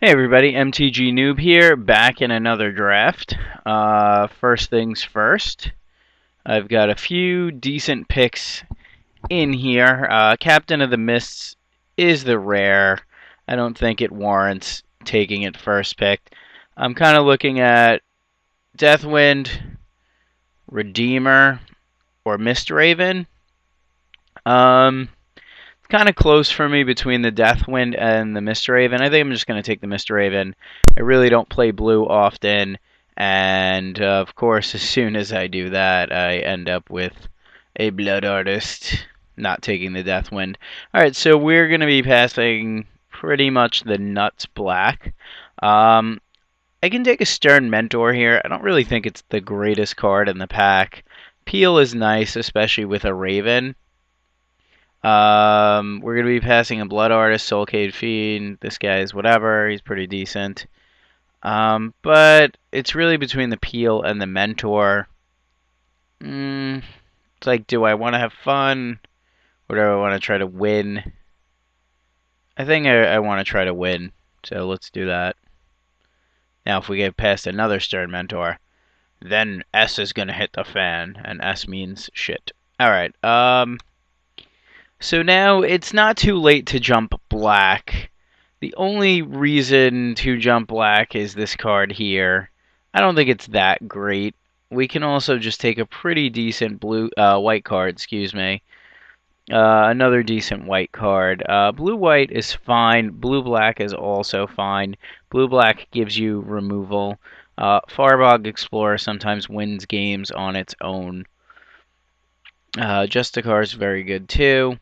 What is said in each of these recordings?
Hey everybody, MTG Noob here, back in another draft. First things first, I've got a few decent picks in here. Captain of the Mists is the rare. I don't think it warrants taking it first pick. I'm kind of looking at Deathwind, Redeemer, or Mistraven. Um, kind of close for me between the Deathwind and the Mistraven. I think I'm just going to take the Mistraven. I really don't play blue often, and of course, as soon as I do that, I end up with a Blood Artist, not taking the Deathwind. Alright, so we're going to be passing pretty much the Nuts Black. I can take a Stern Mentor here. I don't really think it's the greatest card in the pack. Peel is nice, especially with a Raven. We're going to be passing a Blood Artist, Soulcade Fiend. This guy's whatever. He's pretty decent. But it's really between the Peel and the Mentor. It's like, do I want to have fun? Or do I want to try to win? I think I want to try to win. So let's do that. Now, if we get past another Stern Mentor, then S is going to hit the fan. And S means shit. Alright, so now it's not too late to jump black. The only reason to jump black is this card here. I don't think it's that great. We can also just take a pretty decent white card, excuse me. Another decent white card. Blue-white is fine. Blue-black is also fine. Blue-black gives you removal. Firebog Explorer sometimes wins games on its own. Justicar is very good too.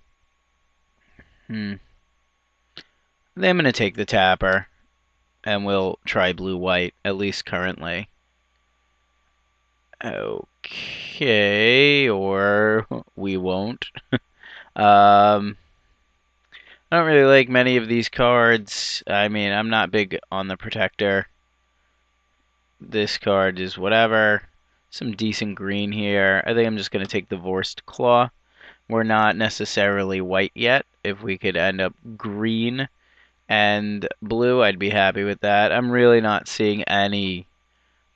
Then I'm going to take the tapper, and we'll try blue-white, at least currently. Okay, or we won't. I don't really like many of these cards. I mean, I'm not big on the Protector. This card is whatever. Some decent green here. I think I'm just going to take the Vorst Claw. We're not necessarily white yet. If we could end up green and blue, I'd be happy with that. I'm really not seeing any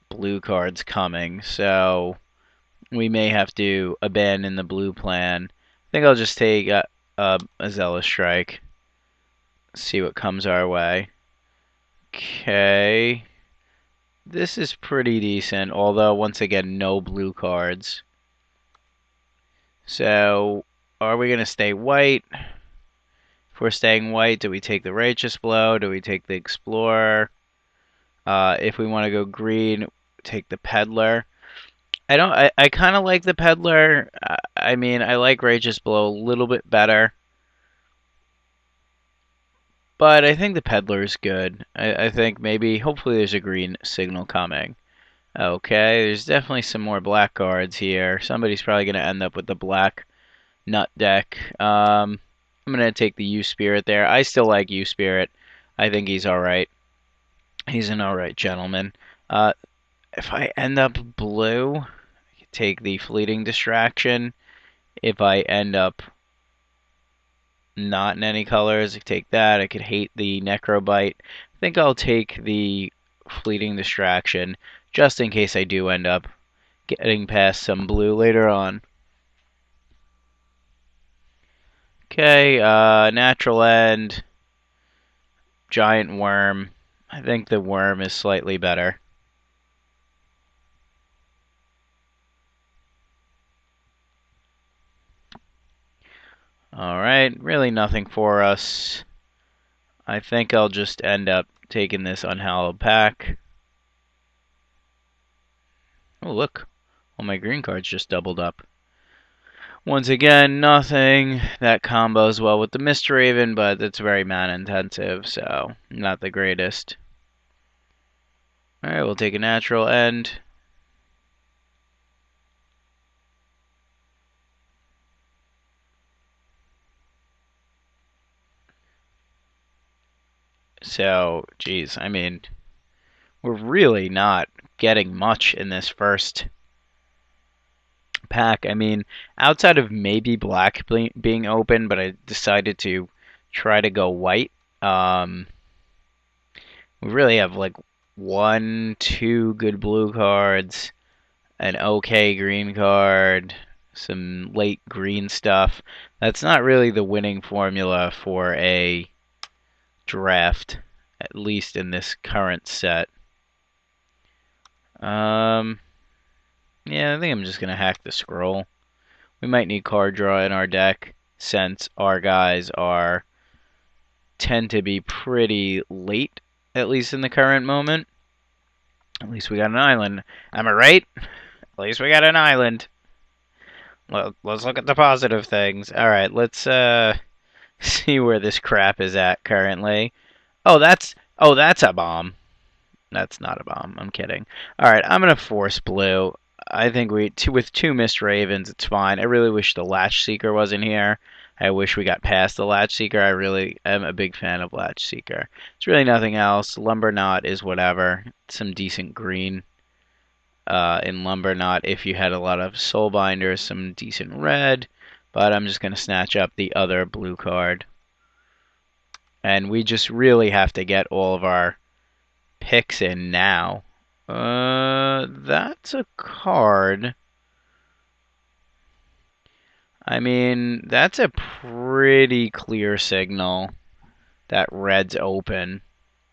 blue cards coming, so we may have to abandon the blue plan. I think I'll just take a Zealous Strike. See what comes our way. Okay. This is pretty decent, although, once again, no blue cards. So, are we going to stay white? If we're staying white, do we take the Righteous Blow? Do we take the Explorer? If we want to go green, take the Peddler. I kind of like the Peddler. I mean, I like Righteous Blow a little bit better. But I think the Peddler is good. I think maybe, hopefully there's a green signal coming. Okay, there's definitely some more black cards here. Somebody's probably going to end up with the black nut deck. I'm going to take the U-Spirit there. I still like U-Spirit. I think he's alright. He's an alright gentleman. If I end up blue, I can take the Fleeting Distraction. If I end up not in any colors, I could take that. I could hate the Necrobite. I think I'll take the Fleeting Distraction, just in case I do end up getting past some blue later on. Okay, Natural End, Giant Worm. I think the Worm is slightly better. Alright, really nothing for us. I think I'll just end up taking this Unhallowed Pack. Oh, look. All my green cards just doubled up. Once again, nothing. That combos well with the Mistraven, but it's very mana intensive, so not the greatest. Alright, we'll take a Natural End. So, geez, I mean, we're really not getting much in this first pack. I mean, outside of maybe black being open, but I decided to try to go white. We really have like 1, 2 good blue cards, an okay green card, some late green stuff. That's not really the winning formula for a draft, at least in this current set. Yeah, I think I'm just gonna hack the scroll. We might need card draw in our deck since our guys tend to be pretty late, at least in the current moment. At least we got an island. Am I right? At least we got an island. Well, let's look at the positive things. All right, let's see where this crap is at currently. Oh, that's a bomb. That's not a bomb. I'm kidding. All right, I'm gonna force blue. I think with 2 Mist Ravens, it's fine. I really wish the Latch Seeker wasn't here. I wish we got past the Latch Seeker. I really am a big fan of Latch Seeker. It's really nothing else. Lumber Knot is whatever. Some decent green in Lumber Knot if you had a lot of Soul Binders, some decent red. But I'm just going to snatch up the other blue card. And we just really have to get all of our picks in now. That's a card. I mean, that's a pretty clear signal that red's open.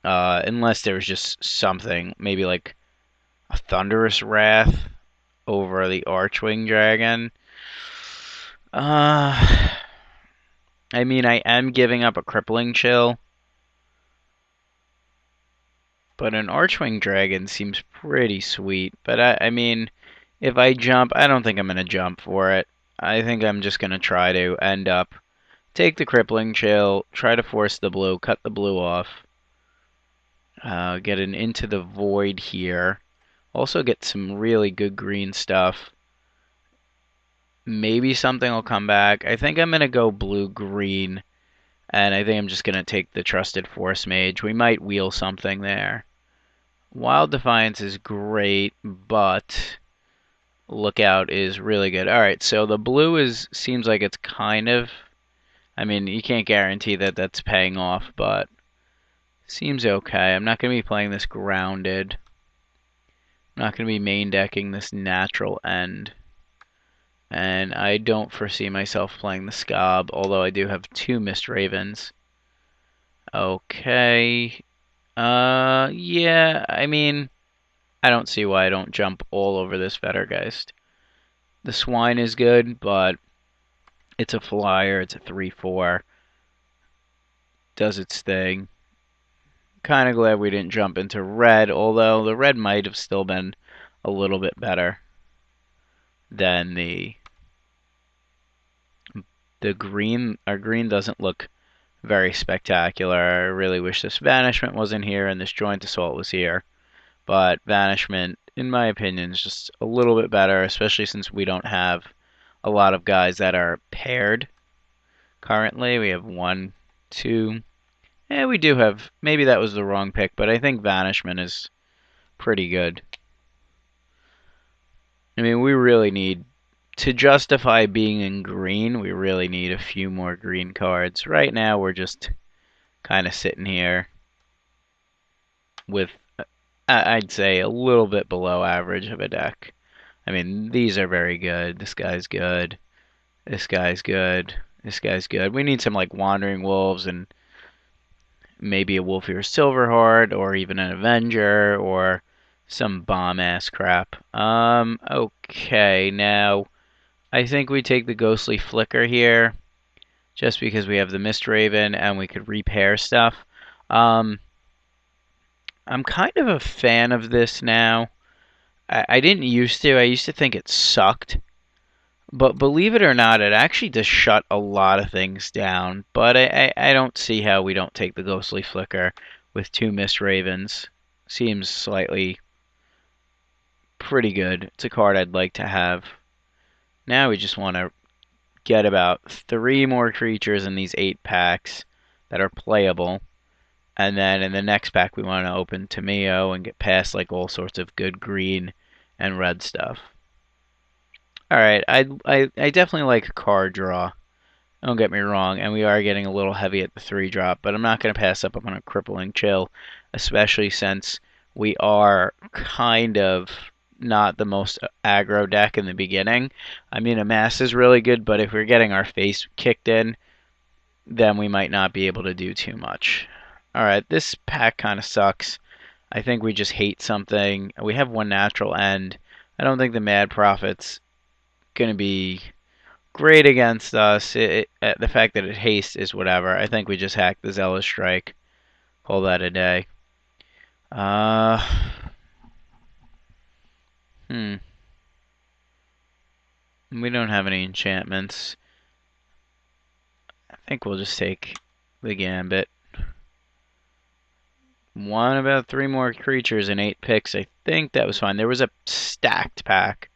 Unless there's just something, maybe like a Thunderous Wrath over the Archwing Dragon. I mean, I am giving up a Crippling Chill. But an Archwing Dragon seems pretty sweet. But I mean, if I jump, I don't think I'm going to jump for it. I think I'm just going to try to end up, take the Crippling Chill, try to force the blue, cut the blue off, get an Into the Void here. Also get some really good green stuff. Maybe something will come back. I think I'm going to go blue-green, and I think I'm just going to take the Trusted Force Mage. We might wheel something there. Wild Defiance is great, but Lookout is really good. Alright, so the blue seems like it's kind of... I mean, you can't guarantee that that's paying off, but seems okay. I'm not going to be playing this grounded. I'm not going to be main decking this natural end. And I don't foresee myself playing the Scob, although I do have 2 Mist Ravens. Okay. Yeah, I mean, I don't see why I don't jump all over this Vettergeist. The Swine is good, but it's a flyer. It's a 3/4. Does its thing. Kind of glad we didn't jump into red, although the red might have still been a little bit better than the green. Our green doesn't look very spectacular. I really wish this Banishment wasn't here and this Joint Assault was here. But Banishment, in my opinion, is just a little bit better, especially since we don't have a lot of guys that are paired. Currently, we have 1, 2. Yeah, we do have... Maybe that was the wrong pick, but I think Banishment is pretty good. I mean, we really need... To justify being in green, we really need a few more green cards. Right now, we're just kind of sitting here with, I'd say, a little bit below average of a deck. I mean, these are very good. This guy's good. This guy's good. This guy's good. We need some, like, Wandering Wolves and maybe a Wolfear Silverheart or even an Avenger or some bomb-ass crap. Okay, now... I think we take the Ghostly Flicker here, just because we have the Mist Raven and we could repair stuff. I'm kind of a fan of this now. I didn't used to. I used to think it sucked. But believe it or not, it actually does shut a lot of things down. But I don't see how we don't take the Ghostly Flicker with 2 Mist Ravens. Seems slightly pretty good. It's a card I'd like to have. Now we just want to get about 3 more creatures in these 8 packs that are playable. And then in the next pack we want to open Tomeo and get past like all sorts of good green and red stuff. Alright, I definitely like card draw. Don't get me wrong, and we are getting a little heavy at the 3-drop, but I'm not going to pass up on a crippling chill, especially since we are kind of not the most aggro deck in the beginning. I mean, amass is really good, but if we're getting our face kicked in, then we might not be able to do too much. Alright, this pack kind of sucks. I think we just hate something. We have one natural end. I don't think the Mad Prophet's going to be great against us. The fact that it haste is whatever. I think we just hack the Zealous Strike. Call that a day. We don't have any enchantments. I think we'll just take the Gambit. Won about 3 more creatures and 8 picks. I think that was fine. There was a stacked pack.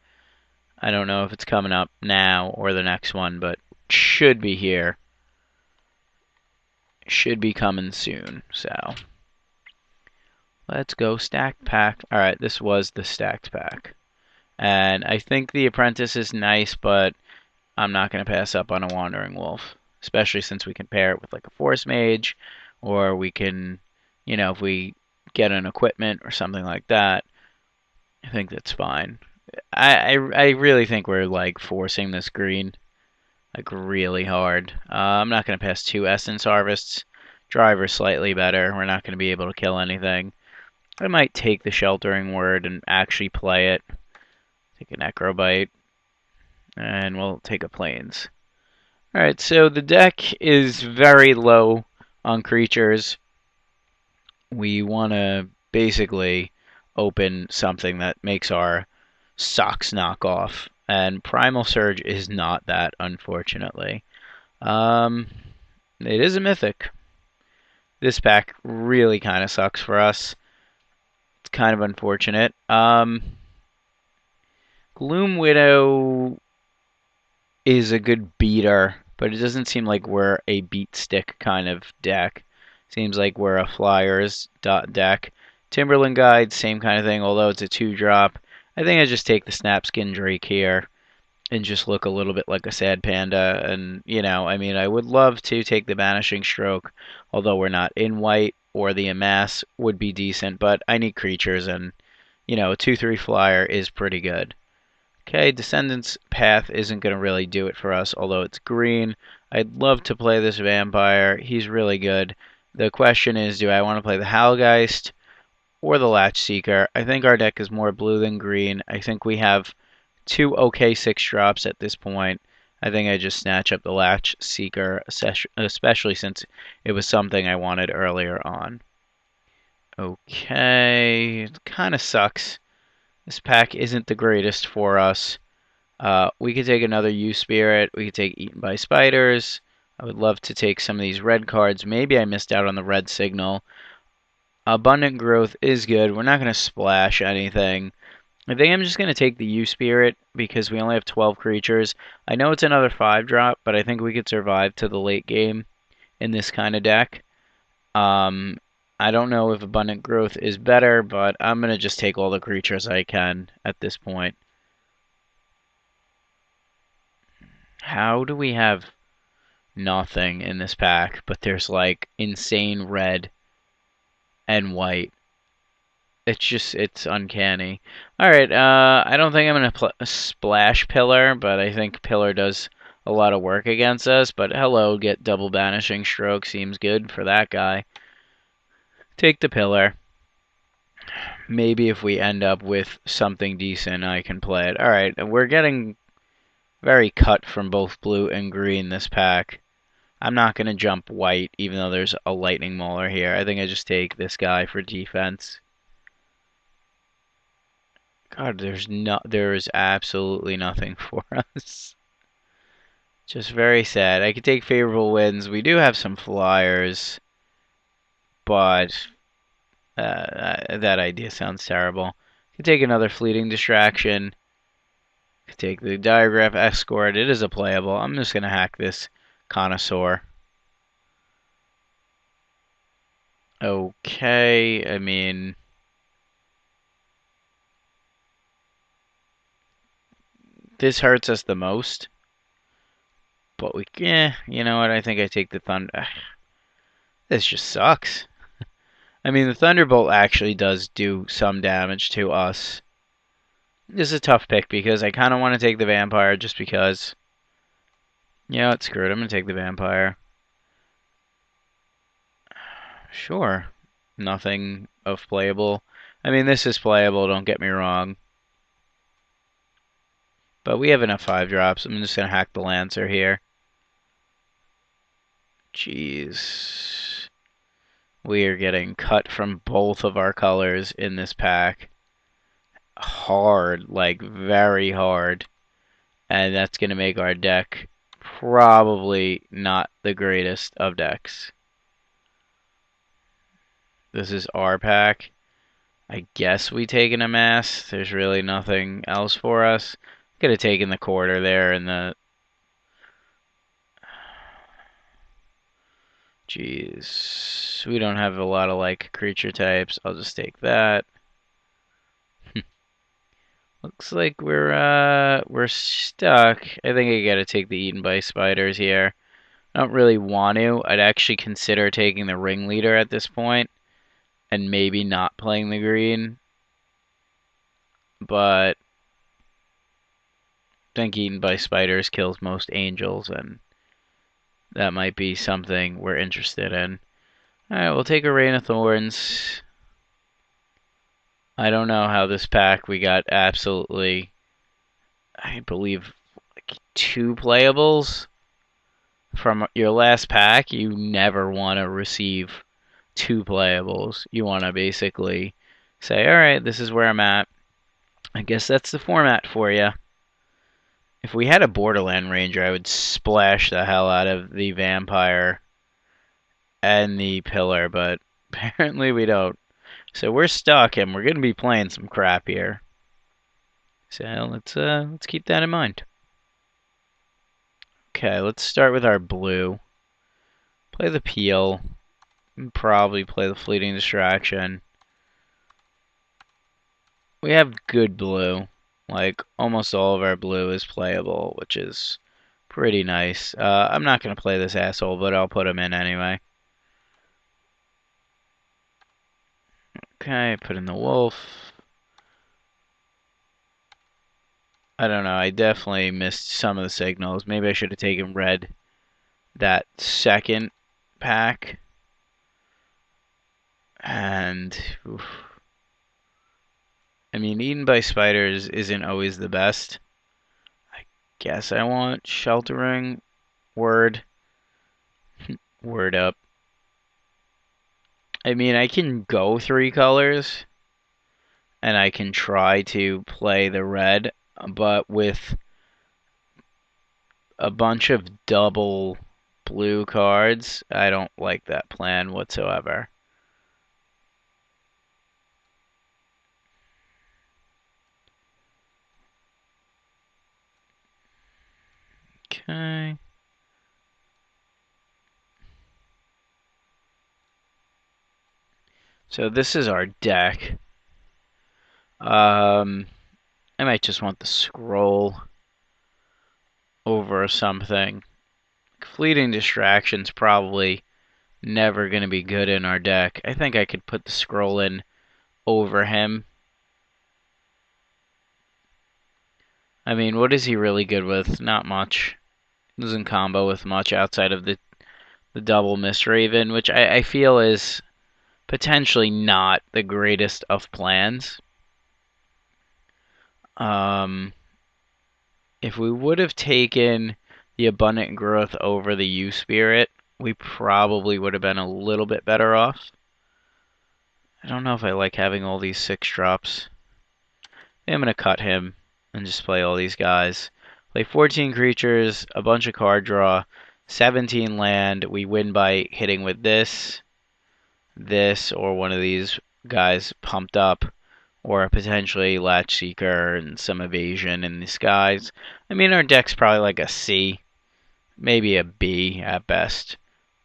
I don't know if it's coming up now or the next one, but should be here. Should be coming soon, so let's go stacked pack. Alright, this was the stacked pack. And I think the Apprentice is nice, but I'm not going to pass up on a Wandering Wolf, especially since we can pair it with like a Force Mage, or we can, you know, if we get an equipment or something like that, I think that's fine. I really think we're like forcing this green like really hard. I'm not going to pass 2 Essence Harvests. Driver's slightly better. We're not going to be able to kill anything. I might take the Sheltering Word and actually play it. Take an Necrobite. And we'll take a Plains. Alright, so the deck is very low on creatures. We want to basically open something that makes our socks knock off. And Primal Surge is not that, unfortunately. It is a mythic. This pack really kind of sucks for us. It's kind of unfortunate. Gloom Widow is a good beater, but it doesn't seem like we're a beat stick kind of deck. Seems like we're a flyers deck. Timberland Guide, same kind of thing, although it's a 2-drop. I think I just take the Snapskin Drake here and just look a little bit like a sad panda. And, you know, I mean, I would love to take the Banishing Stroke, although we're not in white, or the Amass would be decent, but I need creatures, and, you know, a 2/3 flyer is pretty good. Okay, Descendants Path isn't going to really do it for us, although it's green. I'd love to play this Vampire. He's really good. The question is, do I want to play the Howlgeist or the Latch Seeker? I think our deck is more blue than green. I think we have 2 okay 6-drops at this point. I think I just snatch up the Latch Seeker, especially since it was something I wanted earlier on. Okay, it kind of sucks. This pack isn't the greatest for us. We could take another U-Spirit. We could take Eaten by Spiders. I would love to take some of these red cards. Maybe I missed out on the red signal. Abundant Growth is good. We're not going to splash anything. I think I'm just going to take the U-Spirit because we only have 12 creatures. I know it's another 5-drop, but I think we could survive to the late game in this kind of deck. I don't know if Abundant Growth is better, but I'm going to just take all the creatures I can at this point. How do we have nothing in this pack, but there's like insane red and white? It's uncanny. Alright, I don't think I'm going to splash Pillar, but I think Pillar does a lot of work against us. But hello, get double Banishing Stroke. Seems good for that guy. Take the Pillar. Maybe if we end up with something decent, I can play it. Alright, we're getting very cut from both blue and green this pack. I'm not going to jump white, even though there's a Lightning Mauler here. I think I just take this guy for defense. God, there is absolutely nothing for us. Just very sad. I could take Favorable Winds. We do have some flyers, but that idea sounds terrible. Could take another Fleeting Distraction. Could take the Diagraph Escort. It is a playable. I'm just gonna hack this Connoisseur. Okay, I mean, this hurts us the most. But you know what? I think I take the Thunder. This just sucks. I mean, the Thunderbolt actually does do some damage to us. This is a tough pick because I kind of want to take the Vampire just because. Yeah, it's screwed. I'm going to take the Vampire. Sure. Nothing of playable. I mean, this is playable, don't get me wrong. But we have enough 5-drops. I'm just going to hack the Lancer here. Jeez. We are getting cut from both of our colors in this pack. Hard, like very hard. And that's going to make our deck probably not the greatest of decks. This is our pack. I guess we take an amass. There's really nothing else for us. Could have taken the quarter there and the... Jeez. We don't have a lot of, like, creature types. I'll just take that. Looks like we're stuck. I think I gotta take the eaten by spiders here. I don't really want to. I'd actually consider taking the ringleader at this point and maybe not playing the green. But I think eaten by spiders kills most angels, and that might be something we're interested in. Alright, we'll take a Rain of Thorns. I don't know how this pack we got absolutely, I believe, like 2 playables. From your last pack, you never want to receive 2 playables. You want to basically say, alright, this is where I'm at. I guess that's the format for you. If we had a Borderland Ranger, I would splash the hell out of the Vampire and the Pillar, but apparently we don't. So we're stuck, and we're going to be playing some crap here. So let's keep that in mind. Okay, let's start with our blue. Play the Peel. Probably play the Fleeting Distraction. We have good blue. Like, almost all of our blue is playable, which is pretty nice. I'm not going to play this asshole, but I'll put him in anyway. Okay, put in the wolf. I don't know, I definitely missed some of the signals. Maybe I should have taken red that second pack. And, oof. I mean, eaten by spiders isn't always the best. I guess I want sheltering. Word. Word up. I mean, I can go 3 colors, and I can try to play the red, but with a bunch of double blue cards, I don't like that plan whatsoever. Okay. So this is our deck. I might just want the scroll over something. Fleeting Distraction's probably never going to be good in our deck. I think I could put the scroll in over him. I mean, what is he really good with? Not much. Doesn't combo with much outside of the double Mistraven, which I feel is potentially not the greatest of plans. If we would have taken the Abundant Growth over the U-Spirit, we probably would have been a little bit better off. I don't know if I like having all these 6-drops. I'm going to cut him and just play all these guys. Play 14 creatures, a bunch of card draw, 17 land. We win by hitting with this, or one of these guys pumped up, or potentially Latch Seeker and some evasion in the skies. I mean, our deck's probably like a C, maybe a B at best.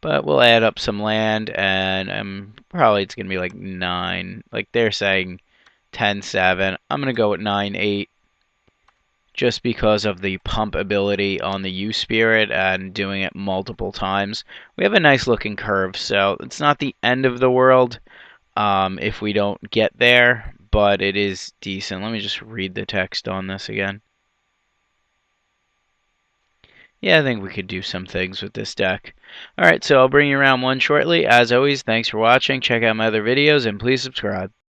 But we'll add up some land, and probably it's going to be like 9. Like they're saying 10-7. I'm going to go with 9-8. just because of the pump ability on the U-Spirit and doing it multiple times. We have a nice looking curve, so it's not the end of the world if we don't get there, but it is decent. Let me just read the text on this again. Yeah, I think we could do some things with this deck. Alright, so I'll bring you around one shortly. As always, thanks for watching. Check out my other videos, and please subscribe.